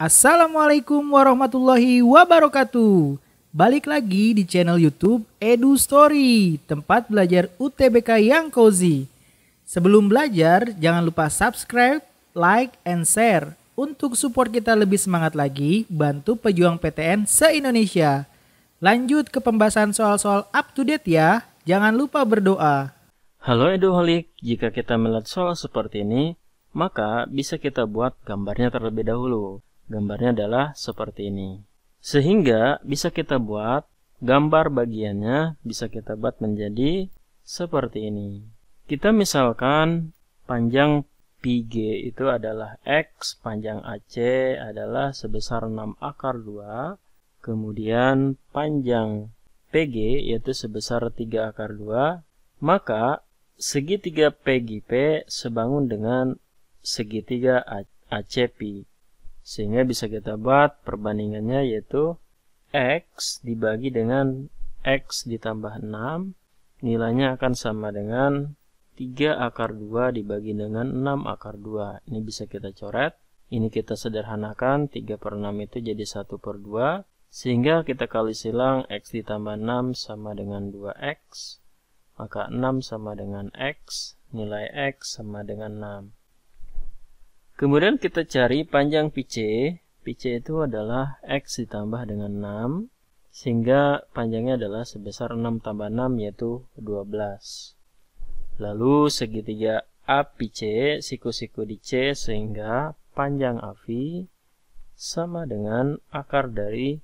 Assalamualaikum warahmatullahi wabarakatuh. Balik lagi di channel YouTube Edu Story, tempat belajar UTBK yang cozy. Sebelum belajar, jangan lupa subscribe, like, and share. Untuk support kita lebih semangat lagi, bantu pejuang PTN se-Indonesia. Lanjut ke pembahasan soal-soal up to date ya. Jangan lupa berdoa. Halo Eduholik, jika kita melihat soal seperti ini, maka bisa kita buat gambarnya terlebih dahulu. Gambarnya adalah seperti ini. Sehingga bisa kita buat gambar bagiannya, bisa kita buat menjadi seperti ini. Kita misalkan panjang PG itu adalah X, panjang AC adalah sebesar 6 akar 2, kemudian panjang PG yaitu sebesar 3 akar 2, maka segitiga PGP sebangun dengan segitiga ACP. Sehingga bisa kita buat perbandingannya yaitu X dibagi dengan X ditambah 6, nilainya akan sama dengan 3 akar 2 dibagi dengan 6 akar 2. Ini bisa kita coret. Ini kita sederhanakan, 3 per 6 itu jadi 1 per 2. Sehingga kita kali silang X ditambah 6 sama dengan 2X. Maka 6 sama dengan X, nilai X sama dengan 6. Kemudian kita cari panjang PC. PC itu adalah X ditambah dengan 6. Sehingga panjangnya adalah sebesar 6 tambah 6 yaitu 12. Lalu segitiga APC, siku-siku di C, sehingga panjang AV sama dengan akar dari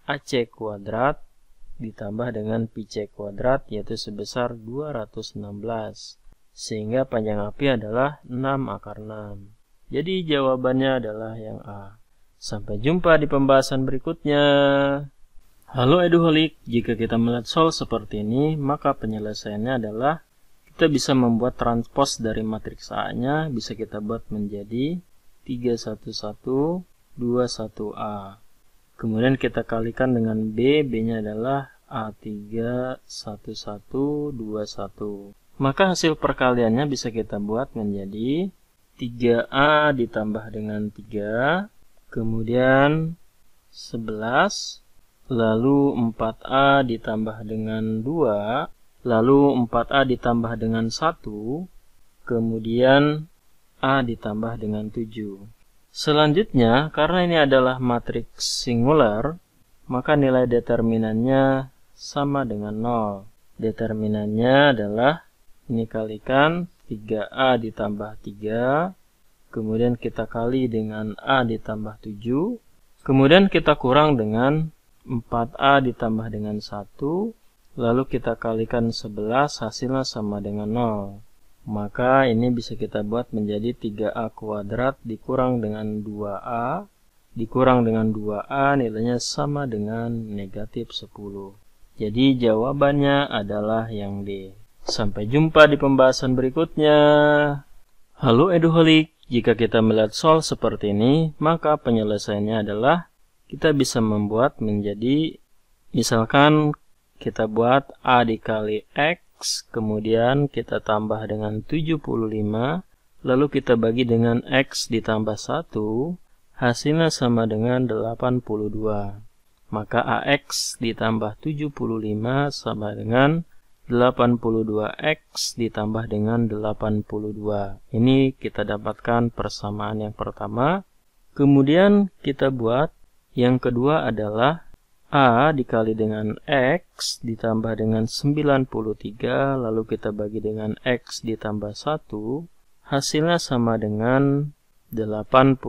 AC kuadrat ditambah dengan PC kuadrat yaitu sebesar 216. Sehingga panjang API adalah 6 akar 6. Jadi jawabannya adalah yang A. Sampai jumpa di pembahasan berikutnya. Halo Eduholik, jika kita melihat soal seperti ini, maka penyelesaiannya adalah kita bisa membuat transpos dari matriks A-nya, bisa kita buat menjadi 311, 21A. Kemudian kita kalikan dengan B, B-nya adalah A3, 11, 21. Maka hasil perkaliannya bisa kita buat menjadi 3A ditambah dengan 3, kemudian 11, lalu 4A ditambah dengan 2, lalu 4A ditambah dengan 1, kemudian A ditambah dengan 7. Selanjutnya, karena ini adalah matriks singular, maka nilai determinannya sama dengan 0. Determinannya adalah ini kalikan 3A ditambah 3, kemudian kita kali dengan A ditambah 7, kemudian kita kurang dengan 4A ditambah dengan 1, lalu kita kalikan 11, hasilnya sama dengan 0. Maka ini bisa kita buat menjadi 3A kuadrat dikurang dengan 2A, dikurang dengan 2A nilainya sama dengan negatif 10. Jadi jawabannya adalah yang D. Sampai jumpa di pembahasan berikutnya. Halo Eduholik, jika kita melihat soal seperti ini, maka penyelesaiannya adalah kita bisa membuat menjadi, misalkan kita buat A dikali X, kemudian kita tambah dengan 75, lalu kita bagi dengan X ditambah 1, hasilnya sama dengan 82. Maka AX ditambah 75 sama dengan 82X ditambah dengan 82. Ini kita dapatkan persamaan yang pertama. Kemudian kita buat yang kedua adalah A dikali dengan X ditambah dengan 93, lalu kita bagi dengan X ditambah 1, hasilnya sama dengan 85.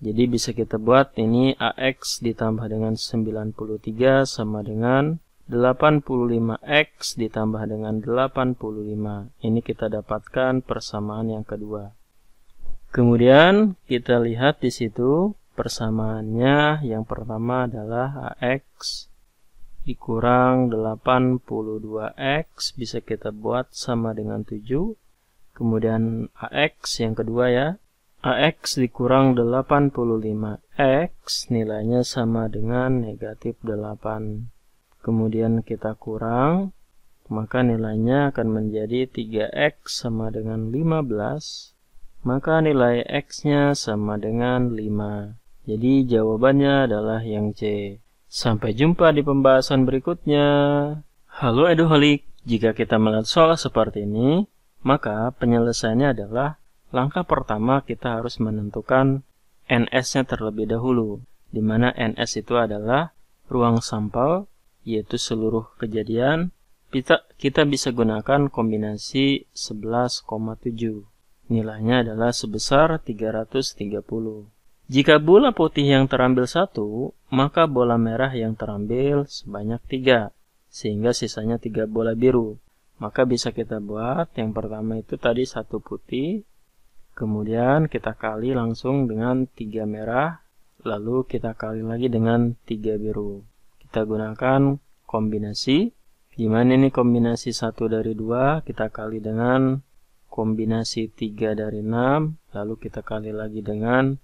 Jadi bisa kita buat ini AX ditambah dengan 93 sama dengan 85X ditambah dengan 85. Ini kita dapatkan persamaan yang kedua. Kemudian kita lihat di situ persamaannya yang pertama adalah AX dikurang 82X bisa kita buat sama dengan 7. Kemudian AX yang kedua ya. AX dikurang 85X nilainya sama dengan negatif 8. Kemudian kita kurang, maka nilainya akan menjadi 3X sama dengan 15. maka nilai X-nya sama dengan 5. Jadi jawabannya adalah yang C. Sampai jumpa di pembahasan berikutnya. Halo Eduholik, jika kita melihat soal seperti ini, maka penyelesaiannya adalah langkah pertama kita harus menentukan NS-nya terlebih dahulu, di mana NS itu adalah ruang sampel, yaitu seluruh kejadian. Kita bisa gunakan kombinasi 11,7. Nilainya adalah sebesar 330. Jika bola putih yang terambil 1, maka bola merah yang terambil sebanyak 3, sehingga sisanya 3 bola biru. Maka bisa kita buat, yang pertama itu tadi 1 putih, kemudian kita kali langsung dengan 3 merah, lalu kita kali lagi dengan 3 biru. Kita gunakan kombinasi, di mana ini kombinasi 1 dari 2, kita kali dengan kombinasi 3 dari 6, lalu kita kali lagi dengan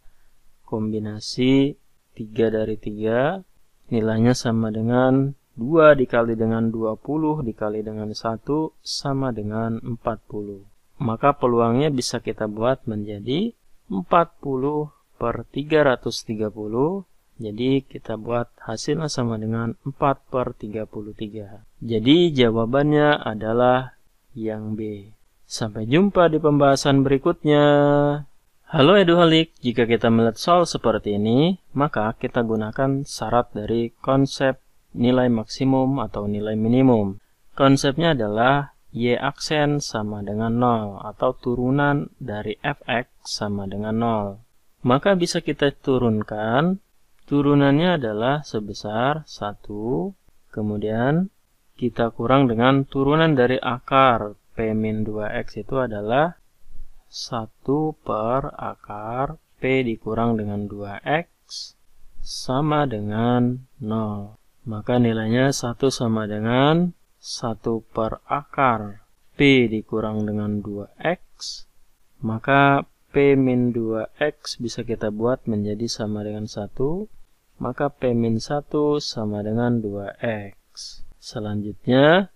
kombinasi 3 dari 3, nilainya sama dengan 2 dikali dengan 20 dikali dengan 1 sama dengan 40. Maka peluangnya bisa kita buat menjadi 40 per 330. Jadi kita buat hasilnya sama dengan 4 per 33. Jadi jawabannya adalah yang B. Sampai jumpa di pembahasan berikutnya. Halo Eduholik, jika kita melihat soal seperti ini, maka kita gunakan syarat dari konsep nilai maksimum atau nilai minimum. Konsepnya adalah Y aksen sama dengan 0 atau turunan dari Fx sama dengan 0. Maka bisa kita turunkan, turunannya adalah sebesar 1, kemudian kita kurang dengan turunan dari akar P-2x itu adalah 1 per akar P dikurang dengan 2X sama dengan 0. Maka nilainya 1 sama dengan 1 per akar P dikurang dengan 2X. Maka P-2X bisa kita buat menjadi sama dengan 1. Maka P-1 sama dengan 2X. Selanjutnya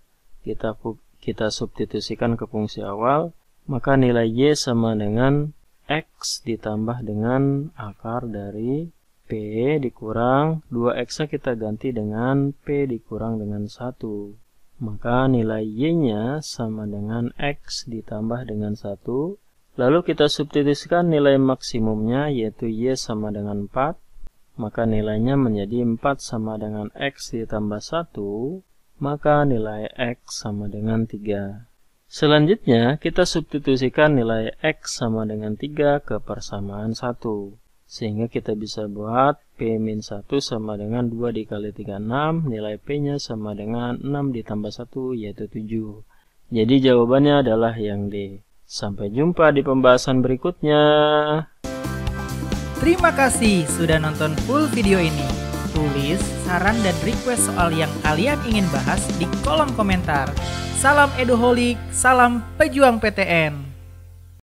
kita substitusikan ke fungsi awal. Maka nilai Y sama dengan X ditambah dengan akar dari P dikurang 2X-nya kita ganti dengan P dikurang dengan 1. Maka nilai Y-nya sama dengan X ditambah dengan 1. Lalu kita substitusikan nilai maksimumnya yaitu Y sama dengan 4. Maka nilainya menjadi 4 sama dengan X ditambah 1. Maka nilai X sama dengan 3. Selanjutnya, kita substitusikan nilai X sama dengan 3 ke persamaan 1. Sehingga kita bisa buat P-1 sama dengan 2 dikali 3, 6. Nilai P-nya sama dengan 6 ditambah 1, yaitu 7. Jadi jawabannya adalah yang D. Sampai jumpa di pembahasan berikutnya. Terima kasih sudah nonton full video ini. Tulis saran dan request soal yang kalian ingin bahas di kolom komentar. Salam Eduholik, salam pejuang PTN.